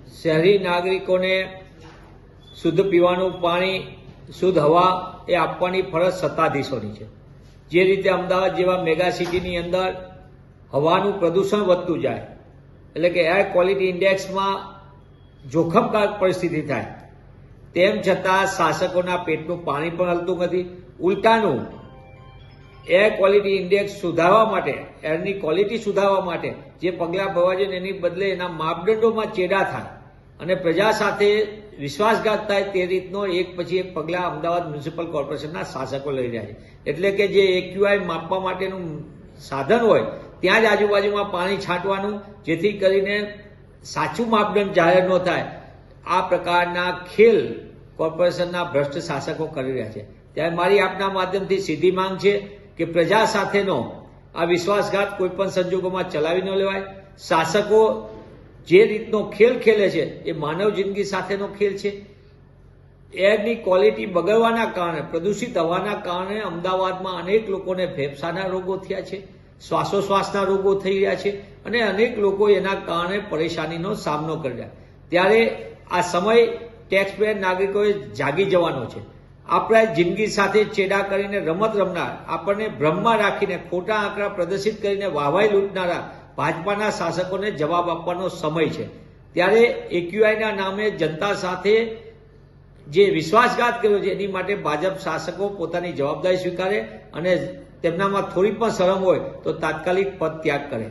શહેરી નાગરિકોને શુદ્ધ પીવાનું પાણી, શુદ્ધ હવા એ આપવાની ફરજ સત્તાધીશોની છે। જે રીતે અમદાવાદ જેવા મેગા સિટીની અંદર હવાનું પ્રદૂષણ વધતું જાય, એટલે કે એર ક્વોલિટી ઇન્ડેક્સમાં જોખમકારક પરિસ્થિતિ થાય, તેમ છતાં શાસકોના પેટનું પાણી પણ હલતું નથી। ઉલટાનું એર ક્વોલિટી ઇન્ડેક્સ સુધારવા માટે, એરની ક્વોલિટી સુધારવા માટે જે પગલાં ભરવા જોઈએ એની બદલે એના માપદંડોમાં ચેડા થાય અને પ્રજા સાથે વિશ્વાસઘાત થાય તે રીતનો એક પછી એક પગલાં અમદાવાદ મ્યુનિસિપલ કોર્પોરેશનના શાસકો લઈ રહ્યા છે। એટલે કે જે એક્યુઆઈ માપવા માટેનું સાધન હોય ત્યાં જ આજુબાજુમાં પાણી છાંટવાનું, જેથી કરીને સાચું માપદંડ જાહેર ન થાય। આ પ્રકારના ખેલ કોર્પોરેશનના ભ્રષ્ટ શાસકો કરી રહ્યા છે। ત્યારે મારી આપના માધ્યમથી સીધી માંગ છે કે પ્રજા સાથેનો આ વિશ્વાસઘાત કોઈ પણ સંજોગોમાં ચલાવી ન લેવાય। શાસકો જે રીતનો ખેલ ખેલે છે એ માનવ જિંદગી સાથેનો ખેલ છે। એરની ક્વોલિટી બગડવાના કારણે, પ્રદૂષિત હવાના કારણે અમદાવાદમાં અનેક લોકોને ફેફસાના રોગો થયા છે, શ્વાસોશ્વાસના રોગો થઈ રહ્યા છે અને અનેક લોકો એના કારણે પરેશાનીનો સામનો કરી રહ્યા। ત્યારે આ સમય ટેક્સપેયર નાગરિકોએ જાગી જવાનો છે। આપણા જિંદગી સાથે ચેડા કરીને રમત રમનાર, આપણને ભ્રમમાં રાખીને ખોટા આંકડા પ્રદર્શિત કરીને વાહવાઈ લૂંટનારા ભાજપાના શાસકોને જવાબ આપવાનો સમય છે। ત્યારે એક્યુઆઈના નામે જનતા સાથે જે વિશ્વાસઘાત કર્યો છે એની માટે ભાજપ શાસકો પોતાની જવાબદારી સ્વીકારે અને તેમનામાં થોડી પણ શરમ હોય તો તાત્કાલિક પદ ત્યાગ કરે।